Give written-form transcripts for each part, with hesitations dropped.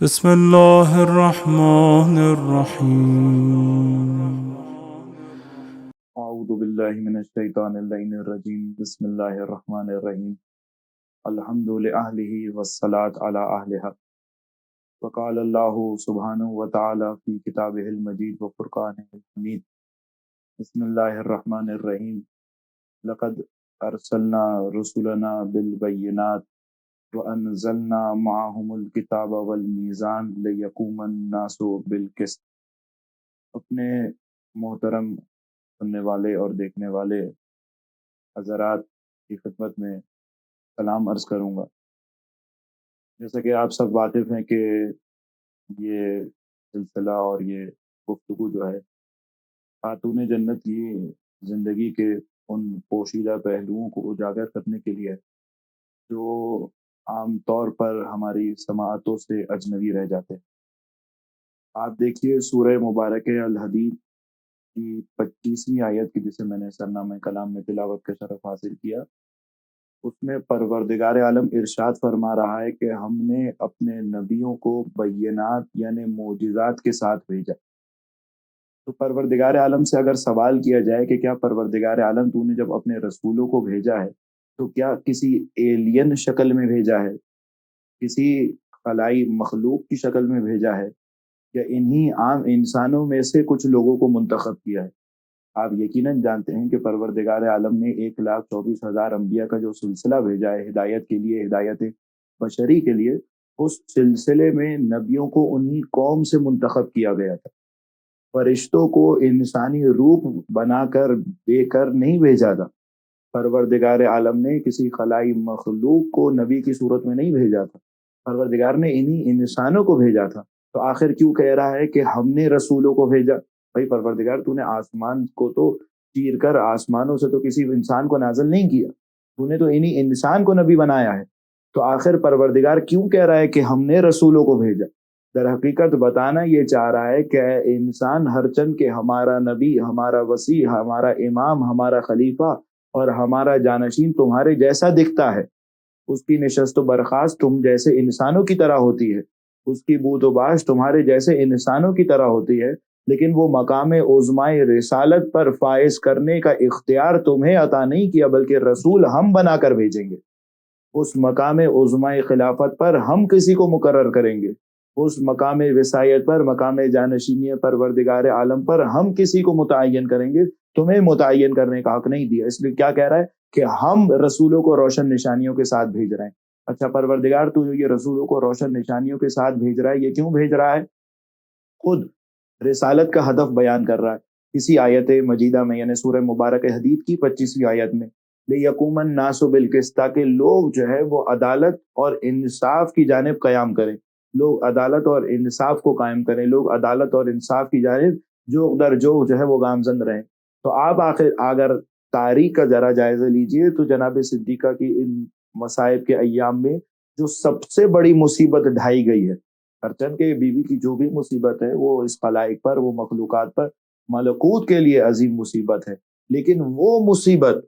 بسم الله الرحمن الرحيم. اعوذ باللہ من الشیطان اللعین الرجیم بسم اللہ الرحمن الرحیم الحمد لأہلہ والصلاة علی اہلہ وقال اللہ سبحانہ وتعالی فی کتابہ المجید وفرقانہ الحمید بسم اللہ الرحمن الرحیم لقد ارسلنا رسلنا بالبینات وانزلنا معهم الکتاب والمیزان لیقوم الناس بالقسط۔ اپنے محترم سننے والے اور دیکھنے والے حضرات کی خدمت میں سلام عرض کروں گا۔ جیسا کہ آپ سب واقف ہیں کہ یہ سلسلہ اور یہ گفتگو جو ہے خاتون جنت کی زندگی کے ان پوشیدہ پہلوؤں کو اجاگر کرنے کے لیے جو عام طور پر ہماری سماعتوں سے اجنبی رہ جاتے ہیں۔ آپ دیکھیے سورہ مبارکہ الحدید کی 25ویں آیت کی، جسے میں نے سرنامہ کلام میں تلاوت کا شرف حاصل کیا، اس میں پروردگار عالم ارشاد فرما رہا ہے کہ ہم نے اپنے نبیوں کو بینات یعنی معجزات کے ساتھ بھیجا۔ تو پروردگار عالم سے اگر سوال کیا جائے کہ کیا پروردگار عالم تو نے جب اپنے رسولوں کو بھیجا ہے تو کیا کسی ایلین شکل میں بھیجا ہے، کسی خلائی مخلوق کی شکل میں بھیجا ہے، یا انہی عام انسانوں میں سے کچھ لوگوں کو منتخب کیا ہے؟ آپ یقیناً جانتے ہیں کہ پروردگار عالم نے 1,24,000 انبیاء کا جو سلسلہ بھیجا ہے ہدایت کے لیے، ہدایت بشری کے لیے، اس سلسلے میں نبیوں کو انہی قوم سے منتخب کیا گیا تھا۔ فرشتوں کو انسانی روپ بنا کر دے کر نہیں بھیجا تھا۔ پروردگار عالم نے کسی خلائی مخلوق کو نبی کی صورت میں نہیں بھیجا تھا، پروردگار نے انہی انسانوں کو بھیجا تھا۔ تو آخر کیوں کہہ رہا ہے کہ ہم نے رسولوں کو بھیجا؟ بھائی پروردگار تو نے آسمان کو تو چیر کر آسمانوں سے تو کسی انسان کو نازل نہیں کیا، تو نے تو انہی انسان کو نبی بنایا ہے۔ تو آخر پروردگار کیوں کہہ رہا ہے کہ ہم نے رسولوں کو بھیجا؟ در حقیقت بتانا یہ چاہ رہا ہے کہ اے انسان، ہر چند کہ ہمارا نبی، ہمارا وسیع، ہمارا امام، ہمارا خلیفہ اور ہمارا جانشین تمہارے جیسا دکھتا ہے، اس کی نشست و برخاست تم جیسے انسانوں کی طرح ہوتی ہے، اس کی بود و باش تمہارے جیسے انسانوں کی طرح ہوتی ہے، لیکن وہ مقام عظمائے رسالت پر فائز کرنے کا اختیار تمہیں عطا نہیں کیا، بلکہ رسول ہم بنا کر بھیجیں گے۔ اس مقام عظمائے خلافت پر ہم کسی کو مقرر کریں گے، اس مقام وصایت پر، مقام جانشینی پروردگار عالم پر ہم کسی کو متعین کریں گے، تمہیں متعین کرنے کا حق نہیں دیا۔ اس لیے کیا کہہ رہا ہے کہ ہم رسولوں کو روشن نشانیوں کے ساتھ بھیج رہے ہیں۔ اچھا پروردگار تو یہ رسولوں کو روشن نشانیوں کے ساتھ بھیج رہا ہے، یہ کیوں بھیج رہا ہے؟ خود رسالت کا ہدف بیان کر رہا ہے اسی آیت مجیدہ میں، یعنی سورہ مبارک حدید کی 25ویں آیت میں، لِيَقُومَ النَّاسُ بِالْقِسْطِ، تاکہ لوگ جو ہے وہ عدالت اور انصاف کی جانب قیام کریں، لوگ عدالت اور انصاف کو قائم کریں، لوگ عدالت اور انصاف کی جانب جو در جو ہے وہ گامزن رہیں۔ تو آپ آخر اگر تاریخ کا ذرا جائزہ لیجئے تو جناب صدیقہ کی ان مصائب کے ایام میں جو سب سے بڑی مصیبت ڈھائی گئی ہے، ہرچند کہ بیوی کی جو بھی مصیبت ہے وہ اس خلائق پر، وہ مخلوقات پر ملکوت کے لیے عظیم مصیبت ہے، لیکن وہ مصیبت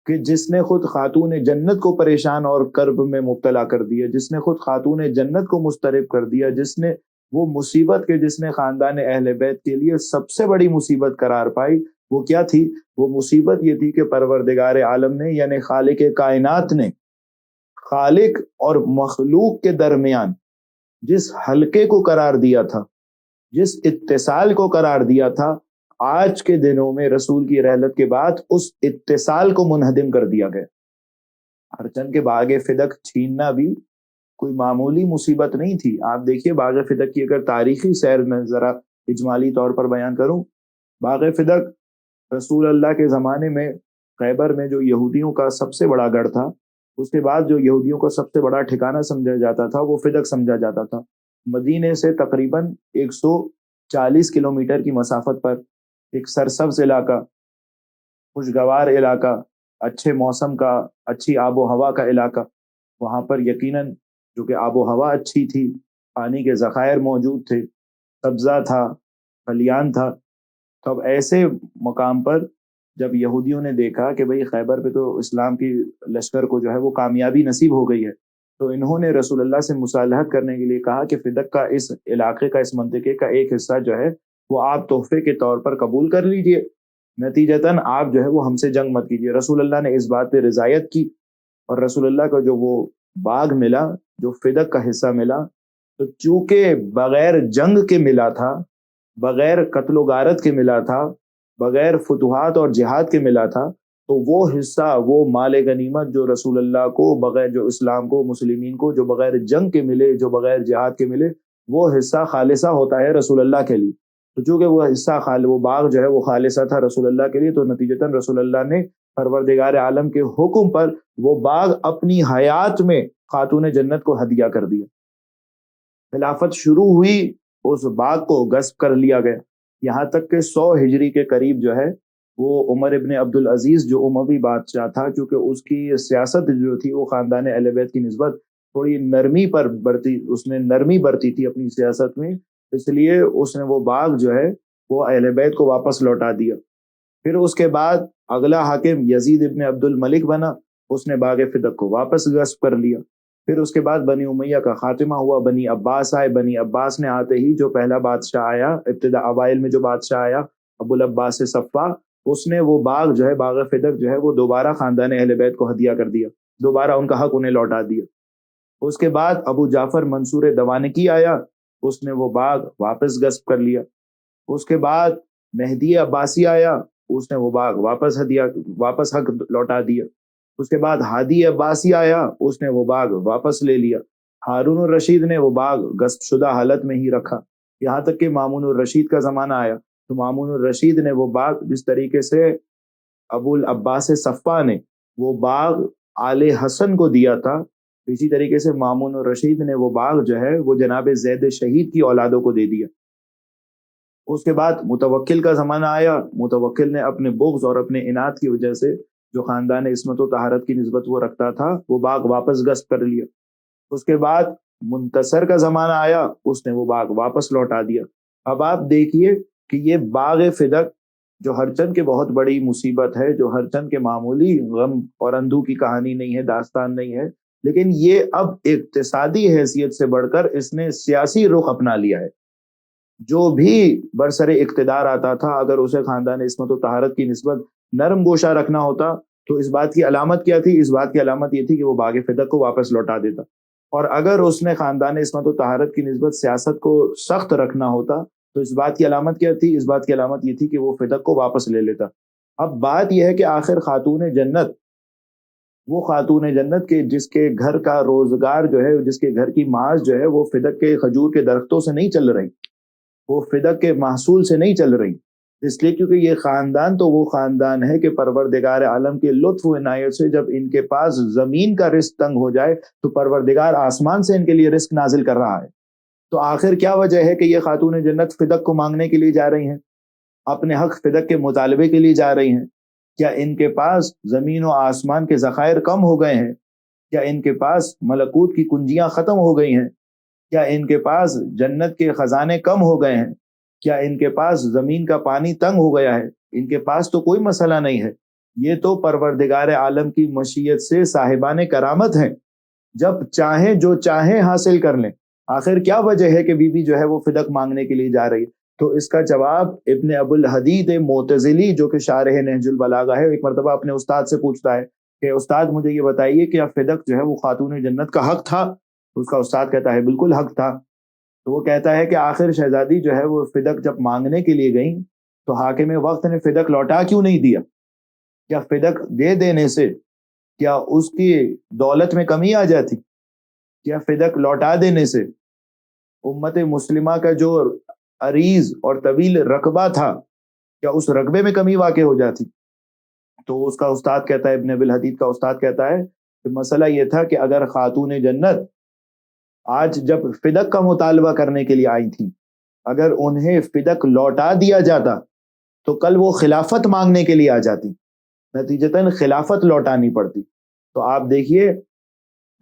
کہ جس نے خود خاتون جنت کو پریشان اور کرب میں مبتلا کر دیا، جس نے خود خاتون جنت کو مضطرب کر دیا، جس نے وہ مصیبت کہ جس نے خاندان اہل بیت کے لیے سب سے بڑی مصیبت قرار پائی، وہ کیا تھی؟ وہ مصیبت یہ تھی کہ پروردگار عالم نے یعنی خالق کائنات نے خالق اور مخلوق کے درمیان جس حلقے کو قرار دیا تھا، جس اتصال کو قرار دیا تھا، آج کے دنوں میں رسول کی رحلت کے بعد اس اتصال کو منہدم کر دیا گیا۔ ہرچند کے باغ فدق چھیننا بھی کوئی معمولی مصیبت نہیں تھی۔ آپ دیکھیے باغ فدق کی اگر تاریخی سیر میں ذرا اجمالی طور پر بیان کروں، باغ فدق رسول اللہ کے زمانے میں خیبر میں جو یہودیوں کا سب سے بڑا گڑھ تھا، اس کے بعد جو یہودیوں کا سب سے بڑا ٹھکانہ سمجھا جاتا تھا وہ فدق سمجھا جاتا تھا۔ مدینے سے تقریباً 140 کلومیٹر کی مسافت پر ایک سرسبز علاقہ، خوشگوار علاقہ، اچھے موسم کا، اچھی آب و ہوا کا علاقہ، وہاں پر یقیناً جو کہ آب و ہوا اچھی تھی، پانی کے ذخائر موجود تھے، سبزہ تھا، کھلیان تھا۔ تو اب ایسے مقام پر جب یہودیوں نے دیکھا کہ بھئی خیبر پہ تو اسلام کی لشکر کو جو ہے وہ کامیابی نصیب ہو گئی ہے، تو انہوں نے رسول اللہ سے مصالحت کرنے کے لیے کہا کہ فدق کا اس علاقے کا، اس منطقے کا ایک حصہ جو ہے وہ آپ تحفے کے طور پر قبول کر لیجئے، نتیجتاً آپ جو ہے وہ ہم سے جنگ مت کیجیے۔ رسول اللہ نے اس بات پہ رضایت کی، اور رسول اللہ کا جو وہ باغ ملا، جو فدق کا حصہ ملا، تو چونکہ بغیر جنگ کے ملا تھا، بغیر قتل و غارت کے ملا تھا، بغیر فتوحات اور جہاد کے ملا تھا، تو وہ حصہ، وہ مال غنیمت جو رسول اللہ کو، بغیر جو اسلام کو، مسلمین کو، جو بغیر جنگ کے ملے، جو بغیر جہاد کے ملے، وہ حصہ خالصہ ہوتا ہے رسول اللہ کے لیے۔ تو چونکہ وہ حصہ وہ باغ جو ہے وہ خالصہ تھا رسول اللہ کے لیے، تو نتیجتاً رسول اللہ نے پروردگار عالم کے حکم پر وہ باغ اپنی حیات میں خاتون جنت کو ہدیہ کر دیا۔ خلافت شروع ہوئی، اس باغ کو غصب کر لیا گیا، یہاں تک کہ 100 ہجری کے قریب جو ہے وہ عمر ابن عبد العزیز جو اموی بادشاہ تھا، چونکہ اس کی سیاست جو تھی وہ خاندان اہل بیت کی نسبت تھوڑی نرمی پر برتی، اس نے نرمی برتی تھی اپنی سیاست میں، اس لیے اس نے وہ باغ جو ہے وہ اہل بیت کو واپس لوٹا دیا۔ پھر اس کے بعد اگلا حاکم یزید ابن عبد الملک بنا، اس نے باغ فدق کو واپس غصب کر لیا۔ پھر اس کے بعد بنی امیہ کا خاتمہ ہوا، بنی عباس آئے، بنی عباس نے آتے ہی جو پہلا بادشاہ آیا، ابتدا اوائل میں جو بادشاہ آیا ابو العباس صفا، اس نے وہ باغ جو ہے، باغ فدق جو ہے وہ دوبارہ خاندان اہل بیت کو ہدیہ کر دیا، دوبارہ ان کا حق انہیں لوٹا دیا۔ اس کے بعد ابو جعفر منصور دوانکی آیا، اس نے وہ باغ واپس غصب کر لیا۔ اس کے بعد مہدی عباسی آیا، اس نے وہ باغ واپس حق لوٹا دیا۔ اس کے بعد ہادی عباسی آیا، اس نے وہ باغ واپس لے لیا۔ ہارون الرشید نے وہ باغ غصب شدہ حالت میں ہی رکھا، یہاں تک کہ مامون الرشید کا زمانہ آیا، تو مامون الرشید نے وہ باغ، جس طریقے سے ابو العباس صفا نے وہ باغ آل حسن کو دیا تھا، اسی طریقے سے مامون الرشید نے وہ باغ جو ہے وہ جناب زید شہید کی اولادوں کو دے دیا۔ اس کے بعد متوکل کا زمانہ آیا، متوکل نے اپنے بغض اور اپنے اناد کی وجہ سے جو خاندان عصمت و طہارت کی نسبت وہ رکھتا تھا، وہ باغ واپس غصب کر لیا۔ اس کے بعد منتصر کا زمانہ آیا، اس نے وہ باغ واپس لوٹا دیا۔ اب آپ دیکھیے کہ یہ باغ فدق جو ہر چند کے بہت بڑی مصیبت ہے، جو ہر چند کے معمولی غم اور اندو کی کہانی نہیں ہے، داستان نہیں ہے، لیکن یہ اب اقتصادی حیثیت سے بڑھ کر اس نے سیاسی رخ اپنا لیا ہے۔ جو بھی برسر اقتدار آتا تھا، اگر اسے خاندان عصمت و طہارت کی نسبت نرم گوشہ رکھنا ہوتا تو اس بات کی علامت کیا تھی؟ اس بات کی علامت یہ تھی کہ وہ باغ فدق کو واپس لوٹا دیتا، اور اگر اس نے خاندان عصمت و طہارت کی نسبت سیاست کو سخت رکھنا ہوتا تو اس بات کی علامت کیا تھی؟ اس بات کی علامت یہ تھی کہ وہ فدق کو واپس لے لیتا۔ اب بات یہ ہے کہ آخر خاتون جنت، وہ خاتون جنت کے جس کے گھر کا روزگار جو ہے، جس کے گھر کی معاش جو ہے وہ فدق کے کھجور کے درختوں سے نہیں چل رہی، وہ فدق کے محصول سے نہیں چل رہی، اس لیے کیونکہ یہ خاندان تو وہ خاندان ہے کہ پروردگار عالم کے لطف و عنایت سے جب ان کے پاس زمین کا رزق تنگ ہو جائے تو پروردگار آسمان سے ان کے لیے رزق نازل کر رہا ہے۔ تو آخر کیا وجہ ہے کہ یہ خاتون جنت فدق کو مانگنے کے لیے جا رہی ہیں، اپنے حق فدق کے مطالبے کے لیے جا رہی ہیں؟ کیا ان کے پاس زمین و آسمان کے ذخائر کم ہو گئے ہیں؟ کیا ان کے پاس ملکوت کی کنجیاں ختم ہو گئی ہیں؟ کیا ان کے پاس جنت کے خزانے کم ہو گئے ہیں؟ کیا ان کے پاس زمین کا پانی تنگ ہو گیا ہے؟ ان کے پاس تو کوئی مسئلہ نہیں ہے، یہ تو پروردگار عالم کی مشیت سے صاحبان کرامت ہیں، جب چاہیں جو چاہیں حاصل کر لیں۔ آخر کیا وجہ ہے کہ بی بی جو ہے وہ فدق مانگنے کے لیے جا رہی ہے؟ تو اس کا جواب ابن ابو الحدید معتزلی جو کہ شارح نہج البلاغہ ہے، ایک مرتبہ اپنے استاد سے پوچھتا ہے کہ استاد مجھے یہ بتائیے کہ فدق جو ہے وہ خاتون جنت کا حق تھا؟ اس کا استاد کہتا ہے بالکل حق تھا۔ تو وہ کہتا ہے کہ آخر شہزادی جو ہے وہ فدق جب مانگنے کے لیے گئیں تو حاکم وقت نے فدق لوٹا کیوں نہیں دیا؟ کیا فدق دے دینے سے کیا اس کی دولت میں کمی آ جاتی؟ کیا فدق لوٹا دینے سے امت مسلمہ کا جو عریض اور طویل رقبہ تھا، کیا اس رقبے میں کمی واقع ہو جاتی؟ تو اس کا استاد کہتا ہے، ابن ابی الحدید کا استاد کہتا ہے کہ مسئلہ یہ تھا کہ اگر خاتون جنت آج جب فدق کا مطالبہ کرنے کے لیے آئی تھی، اگر انہیں فدق لوٹا دیا جاتا تو کل وہ خلافت مانگنے کے لیے آ جاتی، نتیجتاً خلافت لوٹانی پڑتی۔ تو آپ دیکھیے،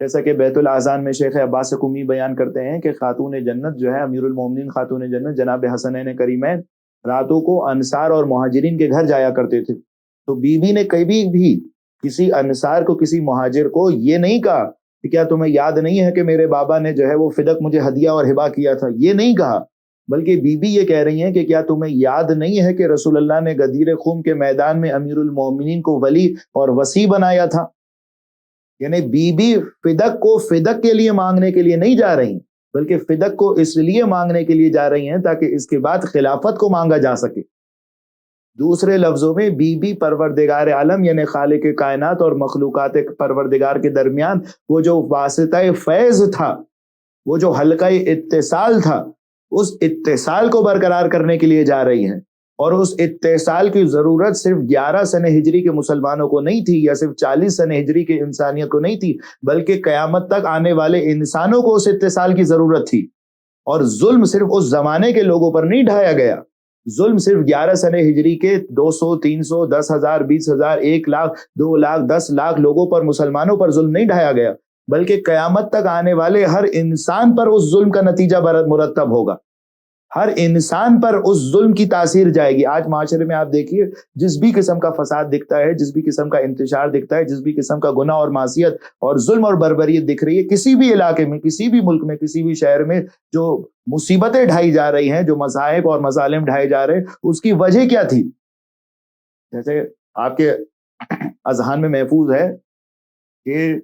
جیسا کہ بیت الاذان میں شیخ عباس قمی بیان کرتے ہیں کہ خاتون جنت جو ہے، امیر المومنین خاتون جنت جناب حسنین کریمین، راتوں کو انصار اور مہاجرین کے گھر جایا کرتے تھے۔ تو بی بی نے کبھی بھی کسی انصار کو، کسی مہاجر کو یہ نہیں کہا کہ کیا تمہیں یاد نہیں ہے کہ میرے بابا نے جو ہے وہ فدق مجھے ہدیہ اور ہبا کیا تھا، یہ نہیں کہا، بلکہ بی بی یہ کہہ رہی ہیں کہ کیا تمہیں یاد نہیں ہے کہ رسول اللہ نے غدیر خم کے میدان میں امیر المومنین کو ولی اور وصی بنایا تھا؟ یعنی بی بی فدق کو فدق کے لیے مانگنے کے لیے نہیں جا رہی، بلکہ فدق کو اس لیے مانگنے کے لیے جا رہی ہیں تاکہ اس کے بعد خلافت کو مانگا جا سکے۔ دوسرے لفظوں میں بی بی پروردگار عالم یعنی خالق کائنات اور مخلوقات پروردگار کے درمیان وہ جو واسطہ فیض تھا، وہ جو حلقہ اتصال تھا، اس اتصال کو برقرار کرنے کے لیے جا رہی ہیں، اور اس اتصال کی ضرورت صرف 11 سن ہجری کے مسلمانوں کو نہیں تھی، یا صرف 40 سن ہجری کے انسانیت کو نہیں تھی، بلکہ قیامت تک آنے والے انسانوں کو اس اتصال کی ضرورت تھی۔ اور ظلم صرف اس زمانے کے لوگوں پر نہیں ڈھایا گیا، ظلم صرف 11 سن ہجری کے 200 300 10,000 20,000 1 لاکھ 2 لاکھ 10 لاکھ لوگوں پر، مسلمانوں پر ظلم نہیں ڈھایا گیا، بلکہ قیامت تک آنے والے ہر انسان پر اس ظلم کا نتیجہ مرتب ہوگا، ہر انسان پر اس ظلم کی تاثیر جائے گی۔ آج معاشرے میں آپ دیکھیے جس بھی قسم کا فساد دکھتا ہے، جس بھی قسم کا انتشار دکھتا ہے، جس بھی قسم کا گناہ اور معصیت اور ظلم اور بربریت دکھ رہی ہے، کسی بھی علاقے میں، کسی بھی ملک میں، کسی بھی شہر میں جو مصیبتیں ڈھائی جا رہی ہیں، جو مصائب اور مظالم ڈھائے جا رہے ہیں، اس کی وجہ کیا تھی؟ جیسے آپ کے اذہان میں محفوظ ہے کہ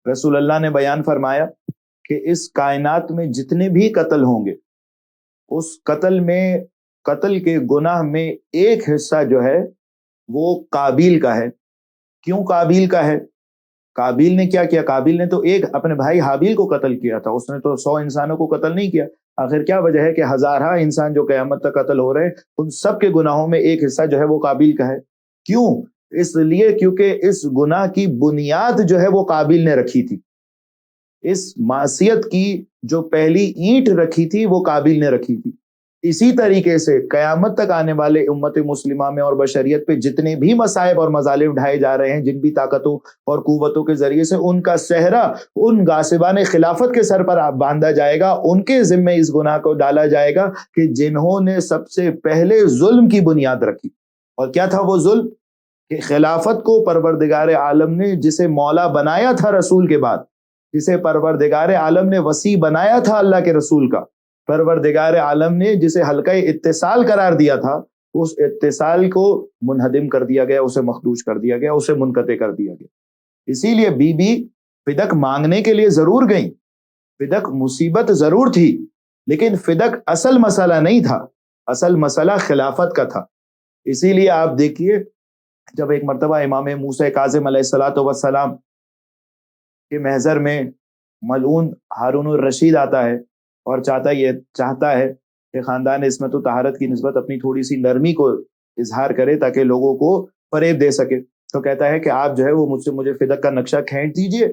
رسول اللہ نے بیان فرمایا کہ اس کائنات میں جتنے بھی قتل ہوں گے، اس قتل کے گناہ میں ایک حصہ جو ہے وہ قابیل کا ہے۔ کیوں قابیل کا ہے؟ قابیل نے کیا کیا؟ قابیل نے تو ایک اپنے بھائی حابیل کو قتل کیا تھا، اس نے تو 100 انسانوں کو قتل نہیں کیا۔ آخر کیا وجہ ہے کہ ہزارہ انسان جو قیامت تک قتل ہو رہے ہیں، ان سب کے گناہوں میں ایک حصہ جو ہے وہ قابیل کا ہے۔ کیوں؟ اس لیے کیونکہ اس گناہ کی بنیاد جو ہے وہ قابیل نے رکھی تھی، اس معصیت کی جو پہلی اینٹ رکھی تھی وہ قابیل نے رکھی تھی۔ اسی طریقے سے قیامت تک آنے والے امت مسلمہ میں اور بشریت پہ جتنے بھی مصائب اور مظالم ڈھائے جا رہے ہیں، جن بھی طاقتوں اور قوتوں کے ذریعے سے، ان کا صحرا ان غاصبان خلافت کے سر پر باندھا جائے گا، ان کے ذمے اس گناہ کو ڈالا جائے گا کہ جنہوں نے سب سے پہلے ظلم کی بنیاد رکھی۔ اور کیا تھا وہ ظلم؟ کہ خلافت کو پروردگار عالم نے جسے مولا بنایا تھا رسول کے بعد، جسے پروردگار عالم نے وسیع بنایا تھا اللہ کے رسول کا، پروردگار عالم نے جسے حلقہ اتصال قرار دیا تھا، اس اتصال کو منہدم کر دیا گیا، اسے مخدوش کر دیا گیا، اسے منقطع کر دیا گیا۔ اسی لیے بی بی فدق مانگنے کے لیے ضرور گئیں، فدق مصیبت ضرور تھی، لیکن فدق اصل مسئلہ نہیں تھا، اصل مسئلہ خلافت کا تھا۔ اسی لیے آپ دیکھیے جب ایک مرتبہ امام موسیٰ کاظم علیہ الصلوۃ والسلام کے محضر میں ملعون ہارون الرشید آتا ہے اور چاہتا ہے کہ خاندان عصمت و طہارت کی نسبت اپنی تھوڑی سی نرمی کو اظہار کرے تاکہ لوگوں کو فریب دے سکے، تو کہتا ہے کہ آپ جو ہے وہ مجھے فدق کا نقشہ کھینچ دیجئے،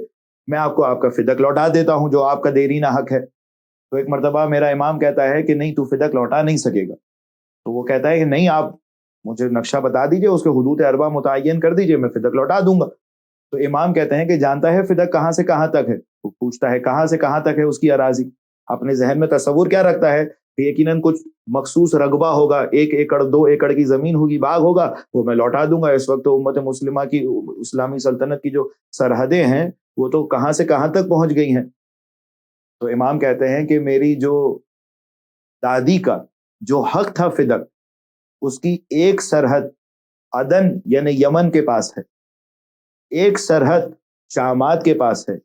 میں آپ کو آپ کا فدق لوٹا دیتا ہوں جو آپ کا دیرینہ حق ہے۔ تو ایک مرتبہ میرا امام کہتا ہے کہ نہیں، تو فدق لوٹا نہیں سکے گا۔ تو وہ کہتا ہے کہ نہیں، آپ مجھے نقشہ بتا دیجئے، اس کے حدود اربع متعین کر دیجئے، میں فدق لوٹا دوں گا۔ تو امام کہتے ہیں کہ جانتا ہے فدق کہاں سے کہاں تک ہے؟ وہ پوچھتا ہے کہاں سے کہاں تک ہے اس کی اراضی؟ اپنے ذہن میں تصور کیا رکھتا ہے کہ یقیناً کچھ مخصوص رقبہ ہوگا، 1 ایکڑ 2 ایکڑ کی زمین ہوگی، باغ ہوگا، وہ میں لوٹا دوں گا۔ اس وقت تو امت مسلمہ کی، اسلامی سلطنت کی جو سرحدیں ہیں وہ تو کہاں سے کہاں تک پہنچ گئی ہیں۔ تو امام کہتے ہیں کہ میری جو دادی کا جو حق تھا فدق، اس کی ایک سرحد عدن یعنی یمن کے پاس ہے، ایک سرحد شامات کے پاس ہے،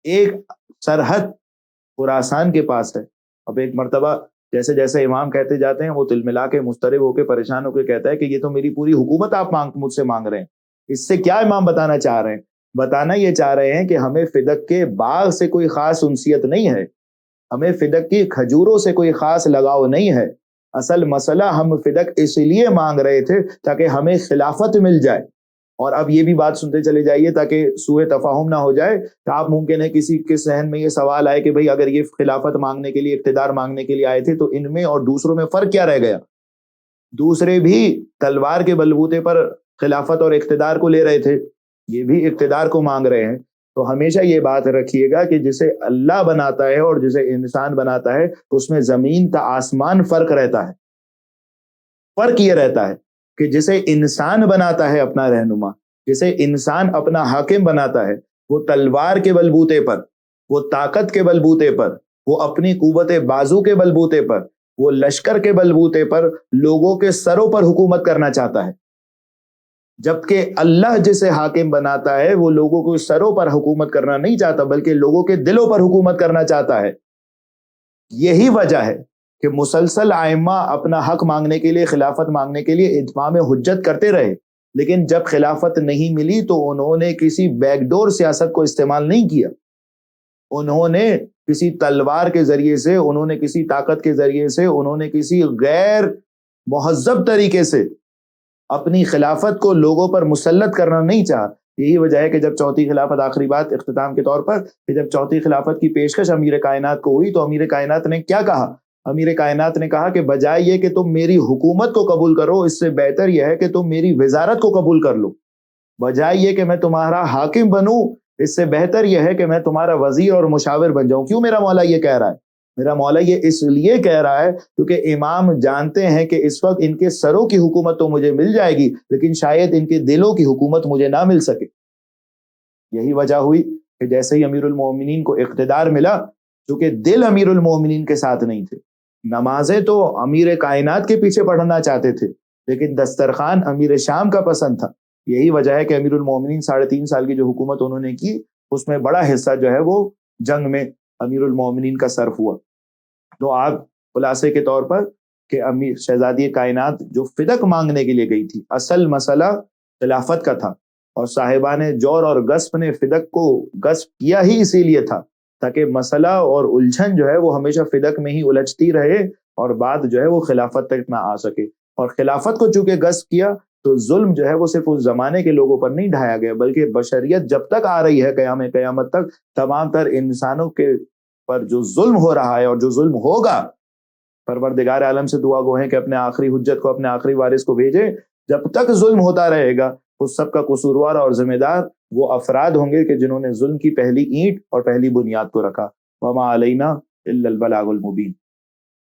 ایک سرحد خراسان کے پاس ہے۔ اب ایک مرتبہ جیسے جیسے امام کہتے جاتے ہیں، وہ تل ملا کے مضطرب ہو کے پریشان ہو کے کہتا ہے کہ یہ تو میری پوری حکومت آپ مجھ سے مانگ رہے ہیں، اس سے کیا امام بتانا چاہ رہے ہیں؟ بتانا یہ چاہ رہے ہیں کہ ہمیں فدق کے باغ سے کوئی خاص انسیت نہیں ہے، ہمیں فدق کی کھجوروں سے کوئی خاص لگاؤ نہیں ہے، اصل مسئلہ ہم فدق اس لیے مانگ رہے تھے تاکہ ہمیں خلافت مل جائے۔ اور اب یہ بھی بات سنتے چلے جائیے تاکہ سوء تفاہم نہ ہو جائے کہ آپ ممکن ہے کسی کے ذہن میں یہ سوال آئے کہ بھئی اگر یہ خلافت مانگنے کے لیے، اقتدار مانگنے کے لیے آئے تھے تو ان میں اور دوسروں میں فرق کیا رہ گیا؟ دوسرے بھی تلوار کے بلبوتے پر خلافت اور اقتدار کو لے رہے تھے، یہ بھی اقتدار کو مانگ رہے ہیں۔ تو ہمیشہ یہ بات رکھیے گا کہ جسے اللہ بناتا ہے اور جسے انسان بناتا ہے اس میں زمین تا آسمان فرق رہتا ہے۔ فرق یہ رہتا ہے کہ جسے انسان بناتا ہے اپنا رہنما، جسے انسان اپنا حاکم بناتا ہے، وہ تلوار کے بلبوتے پر، وہ طاقت کے بلبوتے پر، وہ اپنی قوت بازو کے بلبوتے پر، وہ لشکر کے بلبوتے پر لوگوں کے سروں پر حکومت کرنا چاہتا ہے، جبکہ اللہ جسے حاکم بناتا ہے وہ لوگوں کو سروں پر حکومت کرنا نہیں چاہتا بلکہ لوگوں کے دلوں پر حکومت کرنا چاہتا ہے۔ یہی وجہ ہے کہ مسلسل ائمہ اپنا حق مانگنے کے لیے، خلافت مانگنے کے لیے اتمام حجت کرتے رہے، لیکن جب خلافت نہیں ملی تو انہوں نے کسی بیک ڈور سیاست کو استعمال نہیں کیا، انہوں نے کسی تلوار کے ذریعے سے، انہوں نے کسی طاقت کے ذریعے سے، انہوں نے کسی غیر مہذب طریقے سے اپنی خلافت کو لوگوں پر مسلط کرنا نہیں چاہا۔ یہی وجہ ہے کہ جب چوتھی خلافت، آخری بات اختتام کے طور پر، کہ جب چوتھی خلافت کی پیشکش امیر کائنات کو ہوئی تو امیر کائنات نے کیا کہا؟ امیر کائنات نے کہا کہ بجائے یہ کہ تم میری حکومت کو قبول کرو، اس سے بہتر یہ ہے کہ تم میری وزارت کو قبول کر لو۔ بجائے یہ کہ میں تمہارا حاکم بنوں، اس سے بہتر یہ ہے کہ میں تمہارا وزیر اور مشاور بن جاؤں۔ کیوں میرا مولا یہ کہہ رہا ہے؟ میرا مولا یہ اس لیے کہہ رہا ہے کیونکہ امام جانتے ہیں کہ اس وقت ان کے سروں کی حکومت تو مجھے مل جائے گی لیکن شاید ان کے دلوں کی حکومت مجھے نہ مل سکے۔ یہی وجہ ہوئی کہ جیسے ہی امیر المومنین کو اقتدار ملا، چونکہ دل امیر المومنین کے ساتھ نہیں تھے، نمازیں تو امیر کائنات کے پیچھے پڑھنا چاہتے تھے لیکن دسترخوان امیر شام کا پسند تھا۔ یہی وجہ ہے کہ امیر المومنین 3.5 سال کی جو حکومت انہوں نے کی، اس میں بڑا حصہ جو ہے وہ جنگ میں امیر المومنین کا صرف ہوا۔ تو آپ خلاصے کے طور پر کہ امیر شہزادی کائنات جو فدق مانگنے کے لیے گئی تھی، اصل مسئلہ خلافت کا تھا، اور صاحبان جور اور غصب نے فدق کو غصب کیا ہی اسی لیے تھا تاکہ مسئلہ اور الجھن جو ہے وہ ہمیشہ فدق میں ہی الجھتی رہے اور بات جو ہے وہ خلافت تک نہ آ سکے۔ اور خلافت کو چونکہ غصب کیا تو ظلم جو ہے وہ صرف اس زمانے کے لوگوں پر نہیں ڈھایا گیا بلکہ بشریت جب تک آ رہی ہے قیامت تک تمام تر انسانوں کے پر جو ظلم ہو رہا ہے اور جو ظلم ہوگا، پروردگار عالم سے دعا گو ہیں کہ اپنے آخری حجت کو، اپنے آخری وارث کو بھیجے۔ جب تک ظلم ہوتا رہے گا اس سب کا قصوروار اور ذمہ دار وہ افراد ہوں گے کہ جنہوں نے ظلم کی پہلی اینٹ اور پہلی بنیاد کو رکھا۔ وما علینا الا البلاغ المبین۔